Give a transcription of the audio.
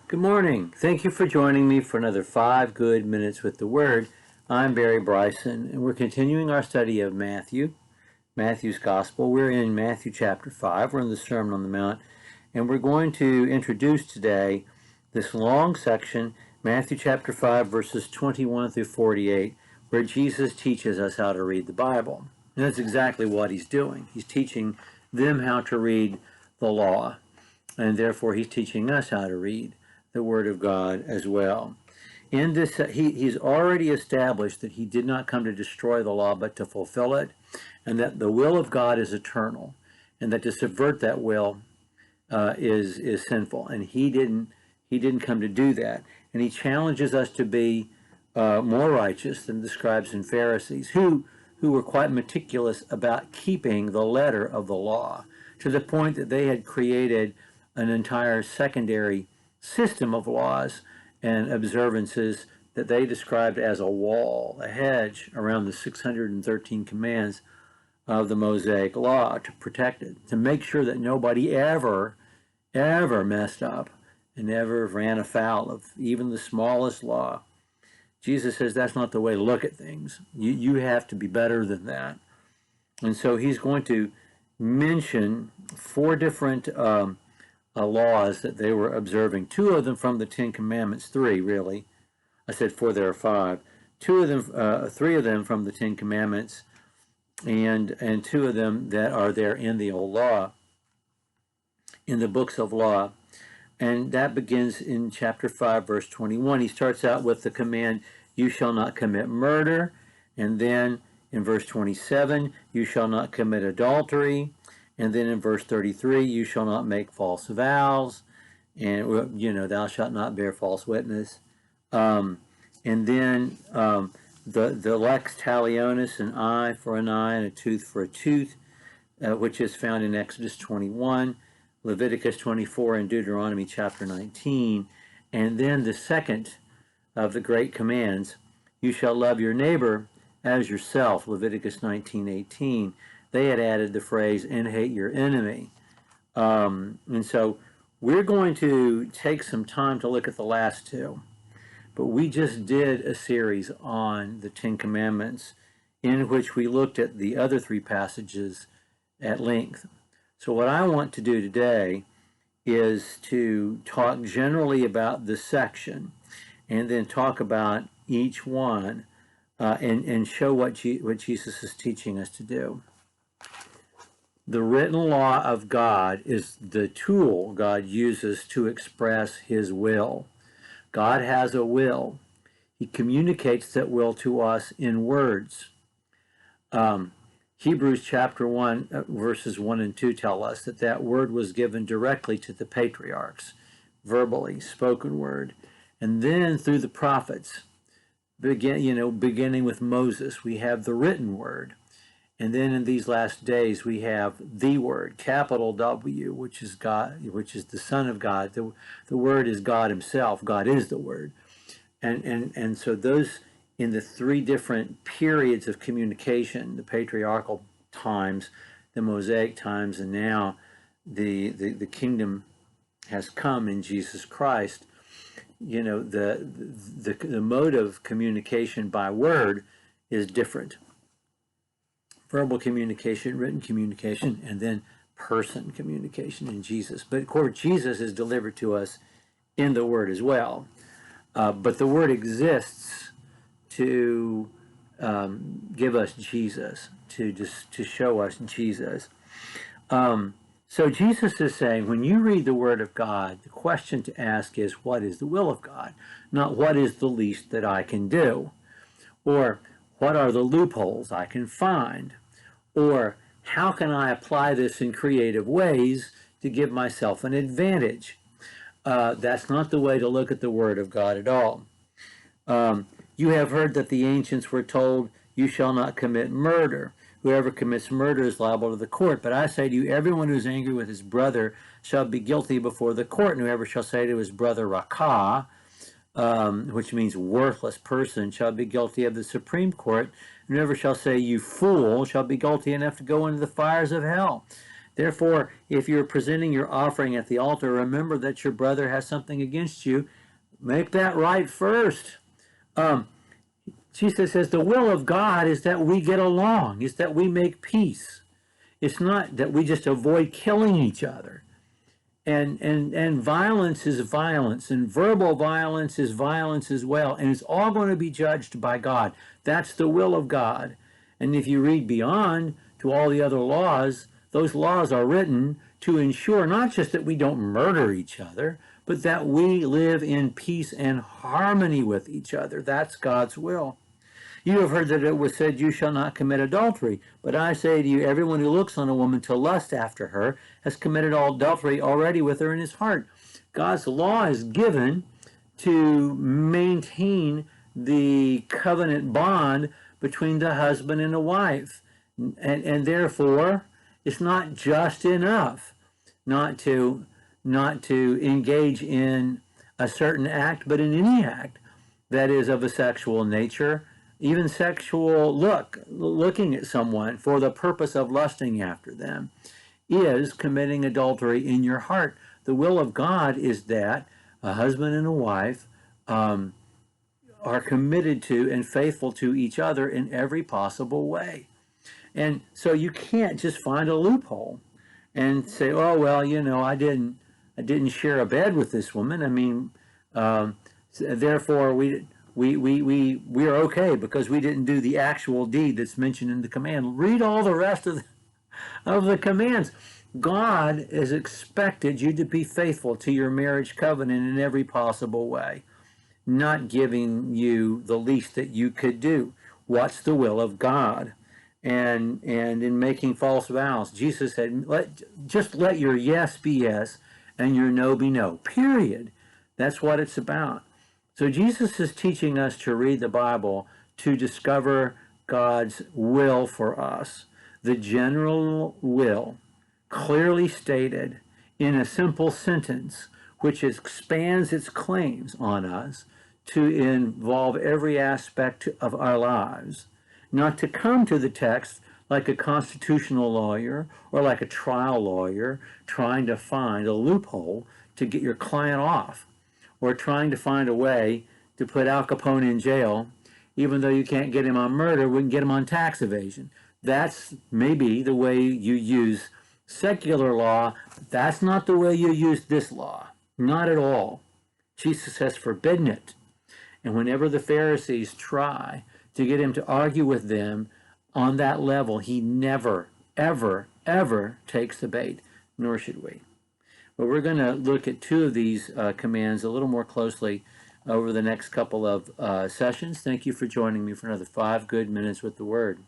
Good morning. Thank you for joining me for another 5 good minutes with the Word. I'm Barry Bryson, and we're continuing our study of Matthew's Gospel. We're in Matthew chapter 5. We're in the Sermon on the Mount, and we're going to introduce today this long section, Matthew chapter 5, verses 21 through 48, where Jesus teaches us how to read the Bible. And that's exactly what he's doing. He's teaching them how to read the law, and therefore he's teaching us how to read the Word of God as well. In this, he's already established that he did not come to destroy the law, but to fulfill it, and that the will of God is eternal, and that to subvert that will is sinful. And he didn't come to do that. And he challenges us to be more righteous than the scribes and Pharisees, who were quite meticulous about keeping the letter of the law, to the point that they had created an entire secondary system of laws and observances that they described as a wall, a hedge around the 613 commands of the Mosaic Law to protect it, to make sure that nobody ever messed up and ever ran afoul of even the smallest law. Jesus says that's not the way to look at things. You have to be better than that. And so he's going to mention 4 different laws that they were observing. 2 of them from the 10 Commandments, 3 really. I said 4, there are 5. 3 of them from the 10 Commandments, and 2 of them that are there in the old law, in the books of law. And that begins in chapter 5, verse 21. He starts out with the command, you shall not commit murder. And then in verse 27, you shall not commit adultery. And then in verse 33, you shall not make false vows. And, thou shalt not bear false witness. And then the lex talionis, an eye for an eye and a tooth for a tooth, which is found in Exodus 21, Leviticus 24, and Deuteronomy chapter 19. And then the second of the great commands, you shall love your neighbor as yourself, Leviticus 19:18. They had added the phrase, and hate your enemy. And so we're going to take some time to look at the last 2. But we just did a series on the 10 Commandments in which we looked at the other 3 passages at length. So what I want to do today is to talk generally about this section and then talk about each one and show what Jesus is teaching us to do. The written law of God is the tool God uses to express his will. God has a will. He communicates that will to us in words. Hebrews chapter 1, verses 1 and 2 tell us that word was given directly to the patriarchs, verbally, spoken word. And then through the prophets, beginning with Moses, we have the written word. And then in these last days, we have the Word, capital W, which is God, which is the Son of God. The Word is God himself. God is the Word. And so those, in the 3 different periods of communication, the patriarchal times, the Mosaic times, and now the kingdom has come in Jesus Christ, the mode of communication by word is different. Verbal communication, written communication, and then person communication in Jesus. But of course, Jesus is delivered to us in the Word as well. But the Word exists to give us Jesus, to show us Jesus. So Jesus is saying, when you read the Word of God, the question to ask is, what is the will of God? Not what is the least that I can do, or what are the loopholes I can find? Or how can I apply this in creative ways to give myself an advantage? That's not the way to look at the Word of God at all. You have heard that the ancients were told, you shall not commit murder. Whoever commits murder is liable to the court. But I say to you, everyone who is angry with his brother shall be guilty before the court. And whoever shall say to his brother, Rakah, which means worthless person, shall be guilty of the Supreme Court. And whoever shall say, you fool, shall be guilty enough to go into the fires of hell. Therefore, if you're presenting your offering at the altar, remember that your brother has something against you. Make that right first. Jesus says the will of God is that we get along, is that we make peace. It's not that we just avoid killing each other. And violence is violence, and verbal violence is violence as well, and it's all going to be judged by God. That's the will of God. And if you read beyond to all the other laws, those laws are written to ensure not just that we don't murder each other, but that we live in peace and harmony with each other. That's God's will. You have heard that it was said, you shall not commit adultery. But I say to you, everyone who looks on a woman to lust after her has committed adultery already with her in his heart. God's law is given to maintain the covenant bond between the husband and the wife. And therefore, it's not just enough not to engage in a certain act, but in any act that is of a sexual nature. Even sexual looking at someone for the purpose of lusting after them, is committing adultery in your heart. The will of God is that a husband and a wife are committed to and faithful to each other in every possible way. And so you can't just find a loophole and say, oh, well, I didn't share a bed with this woman. I mean, therefore we're okay because we didn't do the actual deed that's mentioned in the command. Read all the rest of the commands. God has expected you to be faithful to your marriage covenant in every possible way, not giving you the least that you could do. What's the will of God? And in making false vows, Jesus said, just let your yes be yes and your no be no, period. That's what it's about. So Jesus is teaching us to read the Bible to discover God's will for us. The general will, clearly stated in a simple sentence, which expands its claims on us to involve every aspect of our lives. Not to come to the text like a constitutional lawyer or like a trial lawyer trying to find a loophole to get your client off, or trying to find a way to put Al Capone in jail, even though you can't get him on murder, we can get him on tax evasion. That's maybe the way you use secular law. That's not the way you use this law. Not at all. Jesus has forbidden it. And whenever the Pharisees try to get him to argue with them on that level, he never, ever, ever takes the bait, nor should we. But we're going to look at two of these commands a little more closely over the next couple of sessions. Thank you for joining me for another 5 good minutes with the Word.